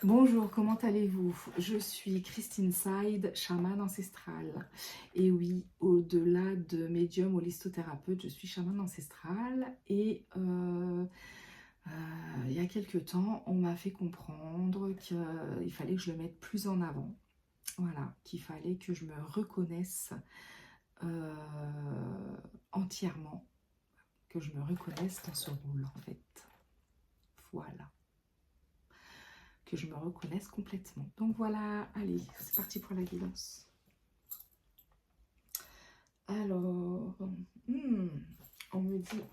Bonjour, comment allez-vous? Je suis Christine Side, chamane ancestrale. Et oui, au-delà de médium holistothérapeute, je suis chamane ancestrale. Et il y a quelques temps, on m'a fait comprendre qu'il fallait que je le mette plus en avant. Voilà, qu'il fallait que je me reconnaisse euh, entièrement, que je me reconnaisse dans ce rôle en fait. Voilà. Que je me reconnaisse complètement. Donc voilà, allez, c'est parti pour la guidance. Alors, on me dit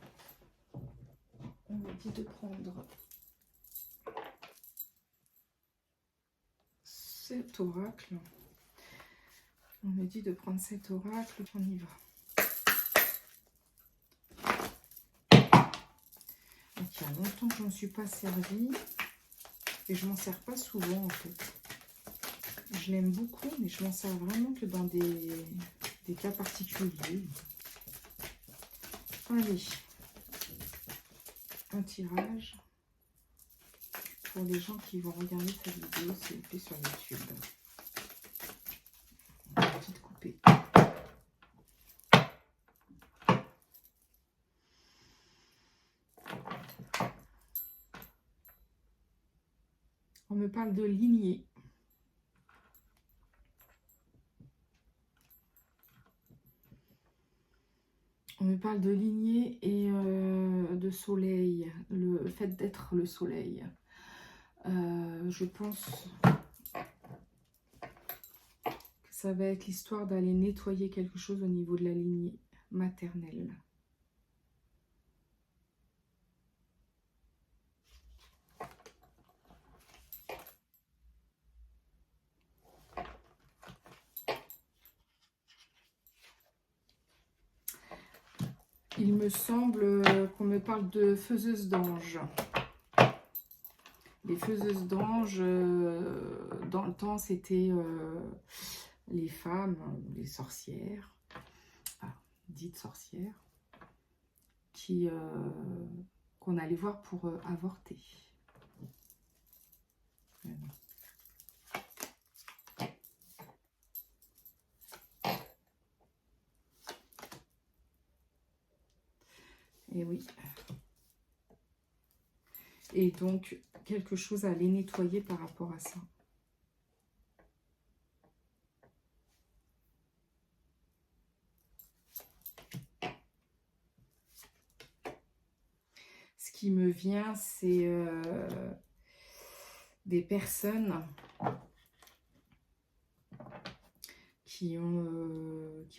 de prendre cet oracle. On me dit de prendre cet oracle, on y va. Donc, il y a longtemps que je ne suis pas servie et je m'en sers pas souvent en fait. Je l'aime beaucoup, mais je m'en sers vraiment que dans des cas particuliers. Allez, un tirage pour les gens qui vont regarder cette vidéo, s'il vous plaît, sur YouTube. Une petite coupée. On me parle de lignée. On me parle de lignée et de soleil, le fait d'être le soleil. Je pense que ça va être l'histoire d'aller nettoyer quelque chose au niveau de la lignée maternelle. Il me semble qu'on me parle de faiseuses d'anges. Les faiseuses d'anges, dans le temps, c'était les femmes, les sorcières, dites sorcières, qu'on allait voir pour avorter. Et oui. Et donc, quelque chose à les nettoyer par rapport à ça. Ce qui me vient, c'est des personnes qui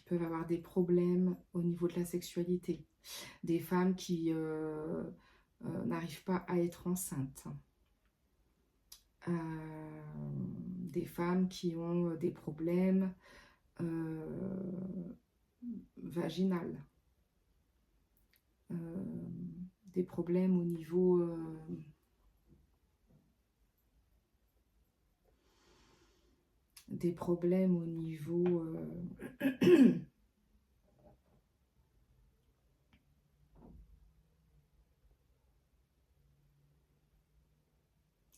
peuvent avoir des problèmes au niveau de la sexualité. Des femmes qui n'arrivent pas à être enceintes. Des femmes qui ont des problèmes vaginales. Des problèmes au niveau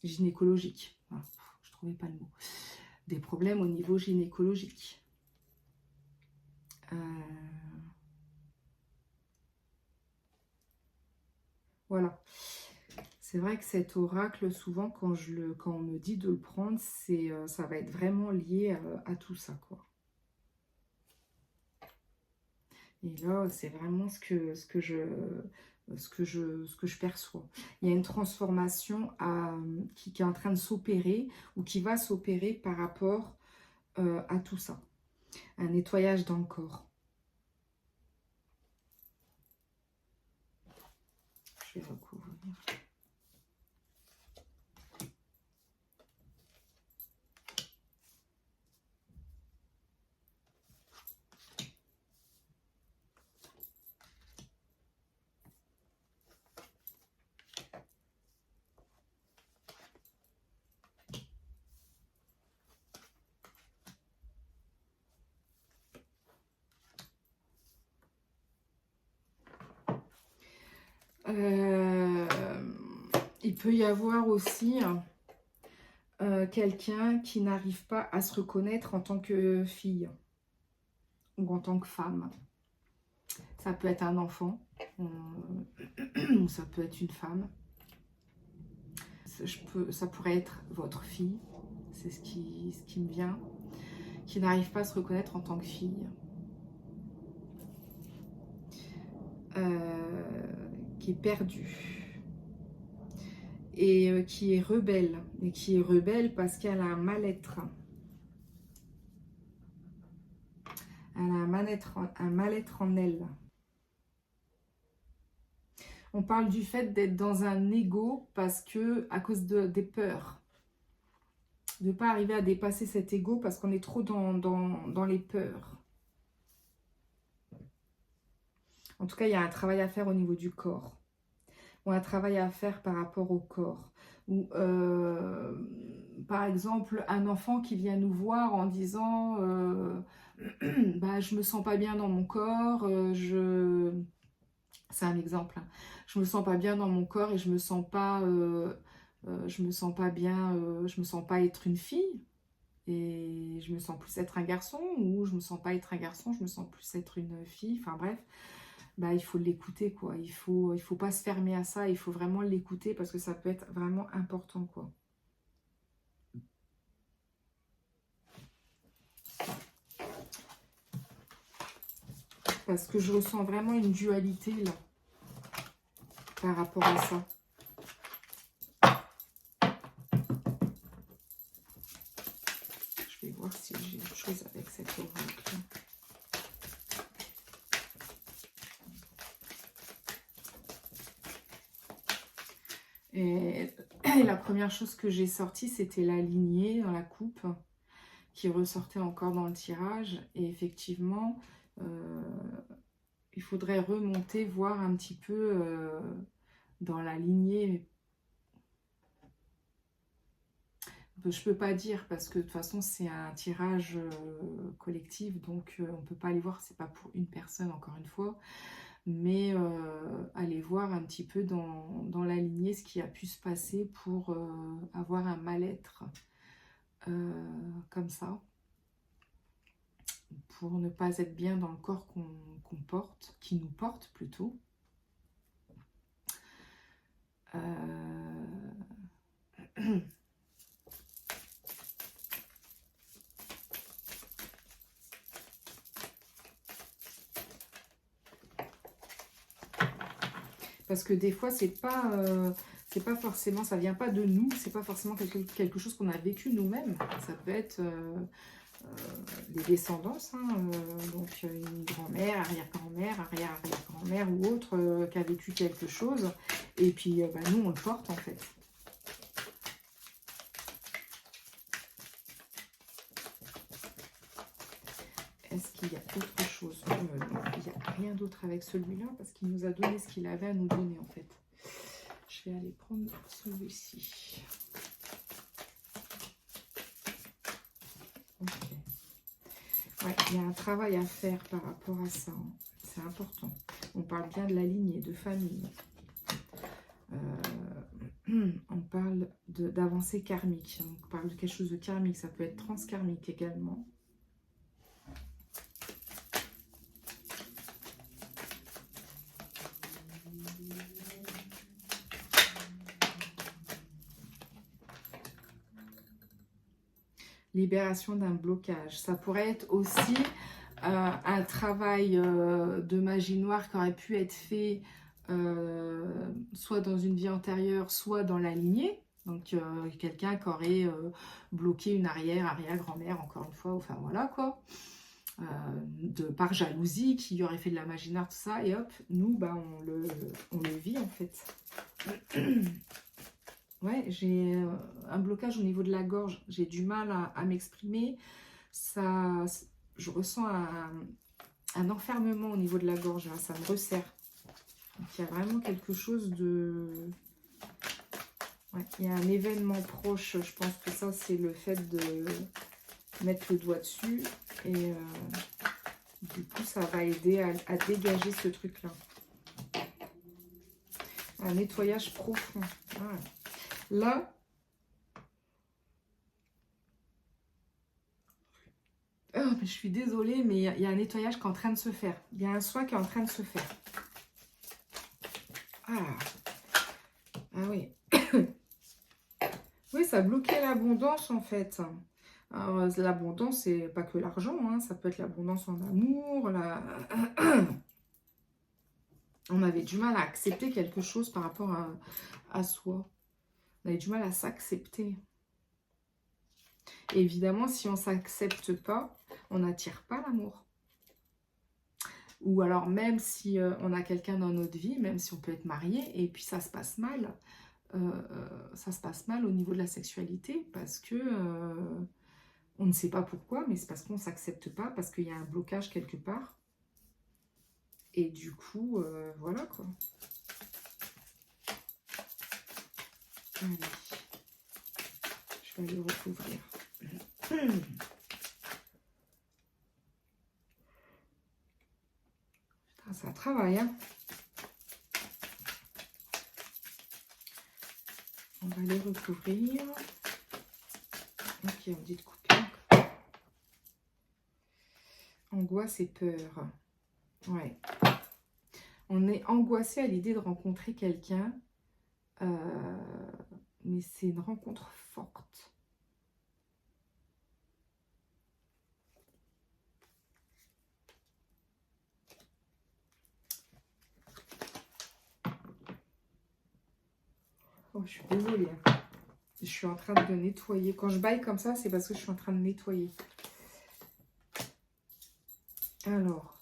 gynécologique. Voilà, je ne trouvais pas le mot. Des problèmes au niveau gynécologique. Voilà. C'est vrai que cet oracle, souvent, quand on me dit de le prendre, ça va être vraiment lié à tout ça, quoi. Et là, c'est vraiment ce que je perçois. Il y a une transformation qui est en train de s'opérer ou qui va s'opérer par rapport à tout ça. Un nettoyage dans le corps. Je vais recouvrir. Il peut y avoir aussi quelqu'un qui n'arrive pas à se reconnaître en tant que fille ou en tant que femme. Ça peut être un enfant, ou ça peut être une femme. Ça pourrait être votre fille, c'est ce qui me vient, qui n'arrive pas à se reconnaître en tant que fille. Qui est perdue. Et qui est rebelle. Et qui est rebelle parce qu'elle a un mal-être. Elle a un mal-être en elle. On parle du fait d'être dans un ego parce que, à cause des peurs. De ne pas arriver à dépasser cet ego parce qu'on est trop dans les peurs. En tout cas, il y a un travail à faire au niveau du corps. Ou un travail à faire par rapport au corps. Ou par exemple, un enfant qui vient nous voir en disant bah, je me sens pas bien dans mon corps, c'est un exemple, hein. Je me sens pas bien dans mon corps et je me sens pas bien, je me sens pas être une fille et je me sens plus être un garçon, ou je me sens pas être un garçon, je me sens plus être une fille, enfin bref. Bah, il faut l'écouter, quoi. Il faut pas se fermer à ça, il faut vraiment l'écouter parce que ça peut être vraiment important, quoi. Parce que je ressens vraiment une dualité, là, par rapport à ça. Je vais voir si j'ai autre chose avec cette oracle. Et la première chose que j'ai sortie, c'était la lignée dans la coupe, qui ressortait encore dans le tirage. Et effectivement, il faudrait remonter, voir un petit peu dans la lignée. Je peux pas dire parce que de toute façon c'est un tirage collectif, donc on peut pas aller voir, c'est pas pour une personne encore une fois, mais aller voir un petit peu dans la lignée ce qui a pu se passer pour avoir un mal-être comme ça, pour ne pas être bien dans le corps qu'on porte, qui nous porte plutôt. Parce que des fois, c'est pas forcément, ça vient pas de nous, c'est pas forcément quelque chose qu'on a vécu nous-mêmes. Ça peut être les descendances, hein, donc une grand-mère, arrière-grand-mère, arrière-arrière-grand-mère ou autre qui a vécu quelque chose. Et puis, bah, nous, on le porte en fait. Est-ce qu'il y a autre chose? Non, il n'y a rien d'autre avec celui-là parce qu'il nous a donné ce qu'il avait à nous donner en fait. Je vais aller prendre celui-ci. Ok. Ouais, il y a un travail à faire par rapport à ça. Hein. C'est important. On parle bien de la lignée, de famille. On parle d'avancée karmique. On parle de quelque chose de karmique. Ça peut être transkarmique également. Libération d'un blocage. Ça pourrait être aussi un travail de magie noire qui aurait pu être fait soit dans une vie antérieure, soit dans la lignée. Donc, quelqu'un qui aurait bloqué une arrière-grand-mère, encore une fois, enfin voilà quoi. Par jalousie, qui aurait fait de la magie noire, tout ça, et hop, nous, bah, on le vit en fait. Ouais, j'ai un blocage au niveau de la gorge. J'ai du mal à m'exprimer. Je ressens un enfermement au niveau de la gorge. Là, ça me resserre. Donc, il y a vraiment quelque chose de... Ouais, il y a un événement proche. Je pense que ça, c'est le fait de mettre le doigt dessus. Et du coup, ça va aider à dégager ce truc-là. Un nettoyage profond. Voilà. Là, Oh, mais je suis désolée, mais il y a un nettoyage qui est en train de se faire. Il y a un soin qui est en train de se faire. Ah, ah oui. Oui, ça bloquait l'abondance en fait. Alors, l'abondance, c'est pas que l'argent, hein, ça peut être l'abondance en amour. On avait du mal à accepter quelque chose par rapport à soi. On avait du mal à s'accepter. Évidemment, si on ne s'accepte pas, on n'attire pas l'amour. Ou alors même si on a quelqu'un dans notre vie, même si on peut être marié, et puis ça se passe mal. Ça se passe mal au niveau de la sexualité parce que on ne sait pas pourquoi, mais c'est parce qu'on ne s'accepte pas, parce qu'il y a un blocage quelque part. Et du coup, voilà quoi. Allez, je vais le recouvrir. Putain, ça travaille, hein. On va les recouvrir. Ok, on dit de couper. Angoisse et peur. Ouais. On est angoissé à l'idée de rencontrer quelqu'un. Mais c'est une rencontre forte. Oh, je suis désolée. Je suis en train de nettoyer. Quand je baille comme ça, c'est parce que je suis en train de nettoyer. Alors.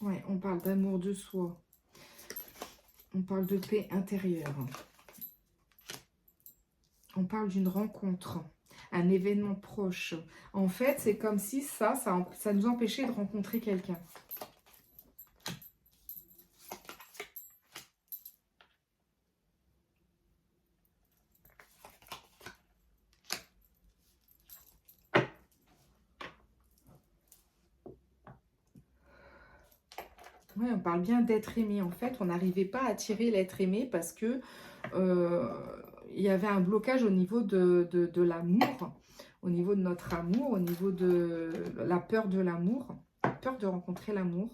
Ouais, on parle d'amour de soi. On parle de paix intérieure. On parle d'une rencontre, un événement proche. En fait, c'est comme si ça nous empêchait de rencontrer quelqu'un. Ouais, on parle bien d'être aimé. En fait, on n'arrivait pas à attirer l'être aimé parce que il y avait un blocage au niveau de l'amour, au niveau de notre amour, au niveau de la peur de l'amour, la peur de rencontrer l'amour.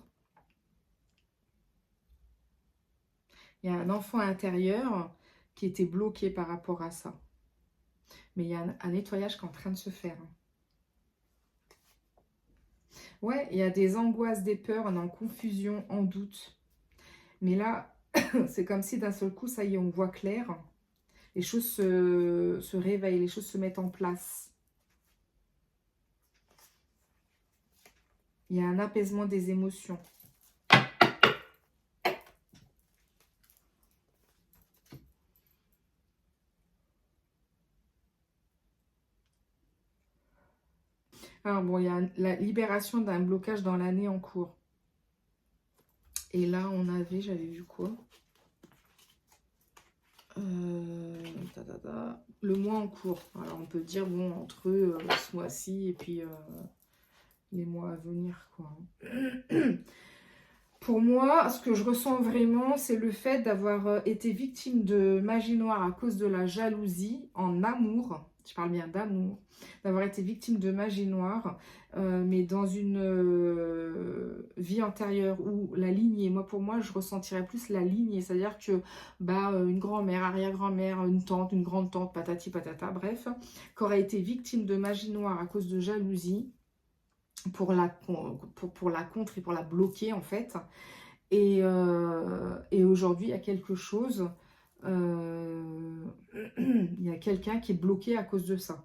Il y a un enfant intérieur qui était bloqué par rapport à ça. Mais il y a un nettoyage qui est en train de se faire. Ouais, il y a des angoisses, des peurs, on est en confusion, en doute. Mais là, c'est comme si d'un seul coup, ça y est, on voit clair. Les choses se réveillent, les choses se mettent en place. Il y a un apaisement des émotions. Alors bon, il y a la libération d'un blocage dans l'année en cours. Et là, j'avais vu quoi? Le mois en cours. Alors on peut dire, bon, entre ce mois-ci et puis les mois à venir, quoi. Pour moi, ce que je ressens vraiment, c'est le fait d'avoir été victime de magie noire à cause de la jalousie en amour. Je parle bien d'amour. D'avoir été victime de magie noire, mais dans une vie antérieure où la lignée, pour moi, je ressentirais plus la lignée. C'est-à-dire que une grand-mère, arrière-grand-mère, une tante, une grande-tante, patati patata, bref, qui aurait été victime de magie noire à cause de jalousie pour la contre et pour la bloquer, en fait. Et aujourd'hui, il y a quelque chose, il y a quelqu'un qui est bloqué à cause de ça.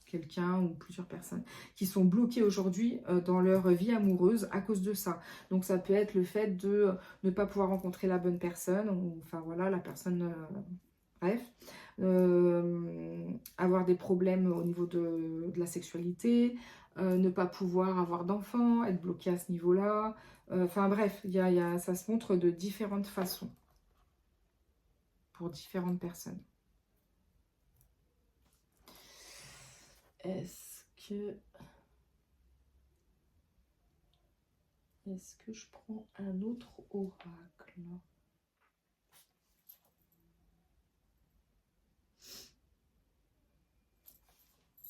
Quelqu'un ou plusieurs personnes qui sont bloquées aujourd'hui dans leur vie amoureuse à cause de ça. Donc ça peut être le fait de ne pas pouvoir rencontrer la bonne personne, ou, enfin voilà, la personne, bref. Avoir des problèmes au niveau de la sexualité, ne pas pouvoir avoir d'enfants, être bloqué à ce niveau-là. Enfin bref, ça se montre de différentes façons pour différentes personnes. Est-ce que je prends un autre oracle?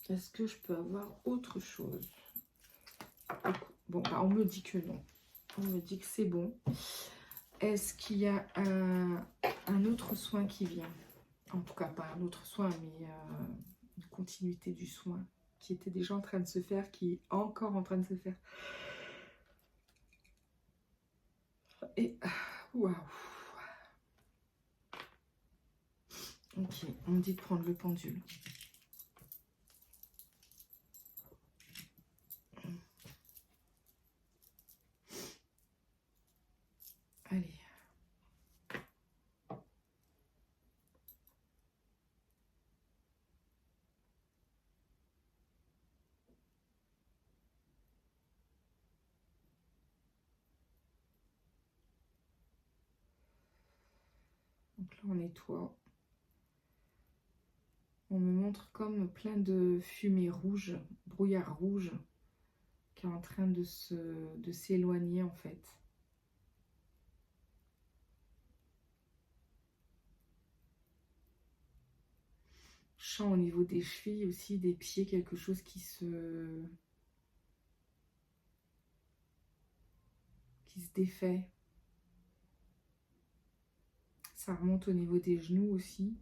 Est-ce que je peux avoir autre chose? Bon, bah, on me dit que non. On me dit que c'est bon. Est-ce qu'il y a un autre soin qui vient? En tout cas, pas un autre soin, mais une continuité du soin qui était déjà en train de se faire, qui est encore en train de se faire. Et waouh! Ok, on me dit de prendre le pendule. Allez. Donc là, on nettoie. On me montre comme plein de fumée rouge, brouillard rouge, qui est en train de s'éloigner en fait. Je sens au niveau des chevilles aussi, des pieds, quelque chose qui se défait. Ça remonte au niveau des genoux aussi.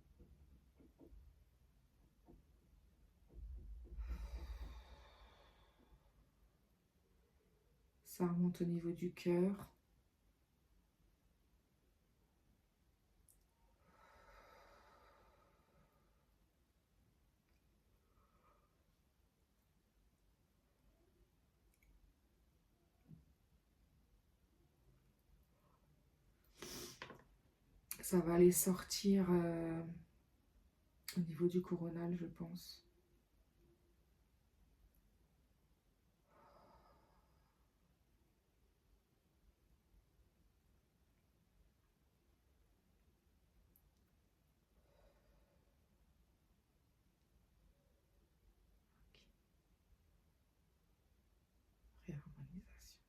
Ça remonte au niveau du cœur. Ça va aller sortir au niveau du coronal, je pense. Réharmonisation.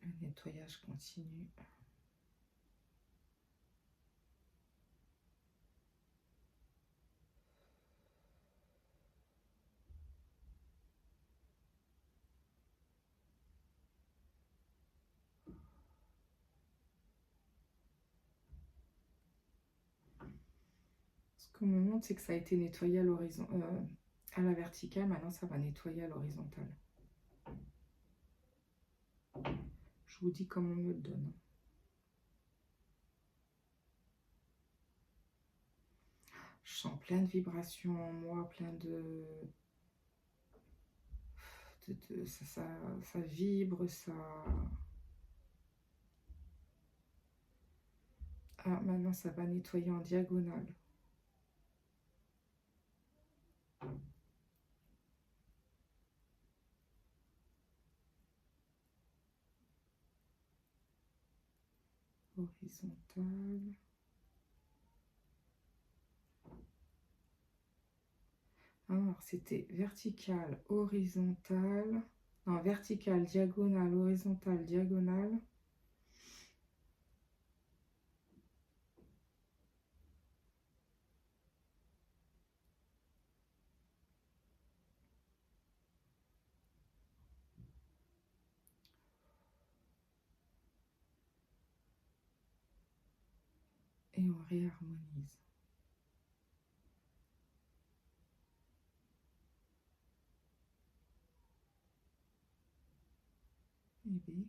Le nettoyage continue. Ce qu'on me montre, c'est que ça a été nettoyé à l'horizon, à la verticale. Maintenant, ça va nettoyer à l'horizontale. Je vous dis comment on me le donne. Je sens plein de vibrations en moi, plein ça vibre, ça... Ah, maintenant, ça va nettoyer en diagonale. Horizontale. Alors, c'était vertical, horizontal. Non, vertical, diagonale, horizontale, diagonale. Et on réharmonise. Et bien,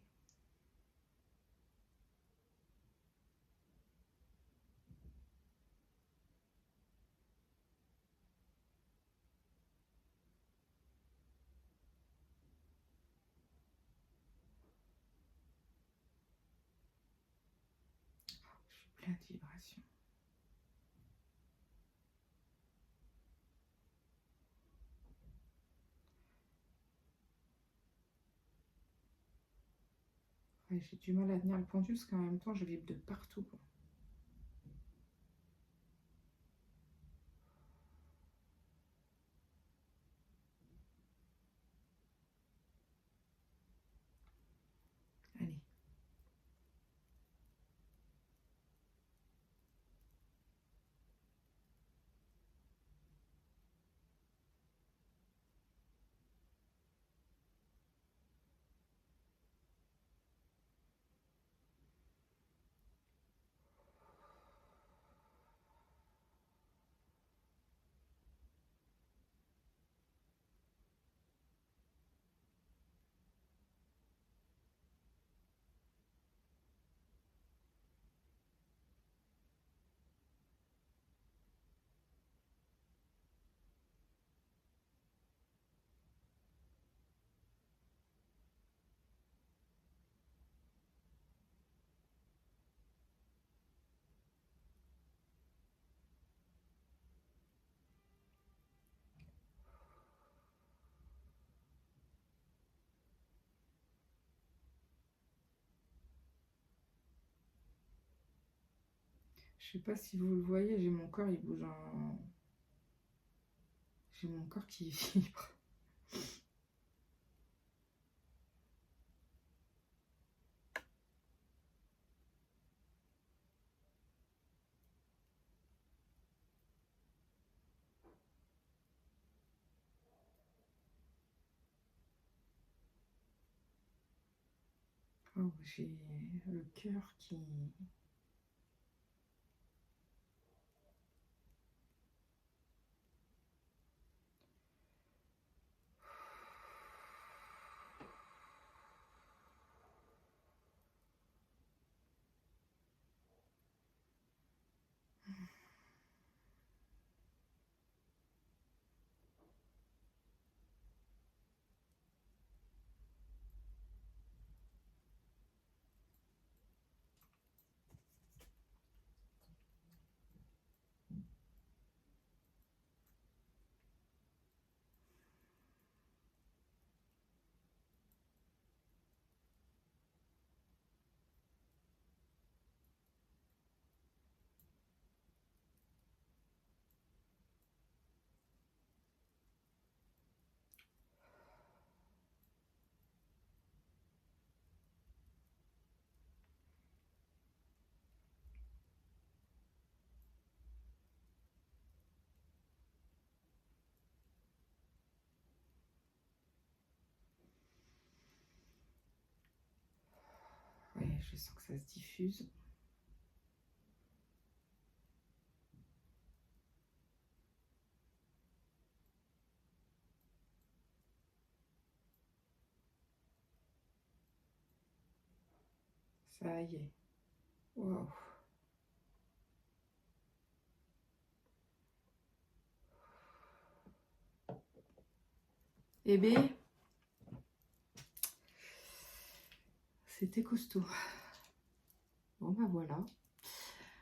plein de vibrations. Ouais, j'ai du mal à tenir le pendule parce qu'en même temps, je vibre de partout, quoi. Allez. Je sais pas si vous le voyez, j'ai mon corps, il bouge en... J'ai mon corps qui vibre. Oh, j'ai le cœur qui... Ouais, je sens que ça se diffuse. Ça y est. Waouh. Eh bien, c'était costaud. Bon, bah voilà.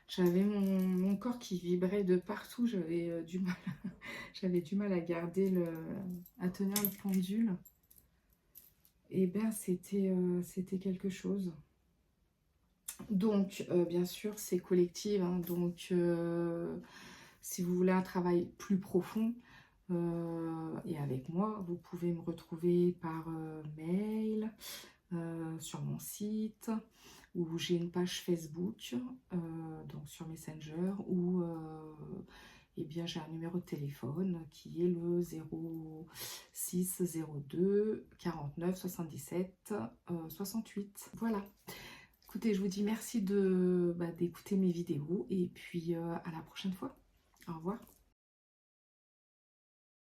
J'avais mon corps qui vibrait de partout. J'avais du mal. J'avais du mal à garder à tenir le pendule. Et ben, c'était quelque chose. Donc, bien sûr, c'est collectif. Hein, donc, si vous voulez un travail plus profond, et avec moi, vous pouvez me retrouver par mail, sur mon site, ou j'ai une page Facebook, donc sur Messenger, ou eh bien j'ai un numéro de téléphone qui est le 0602 49 77 68. Voilà. Écoutez, je vous dis merci d'écouter mes vidéos et puis à la prochaine fois. Au revoir.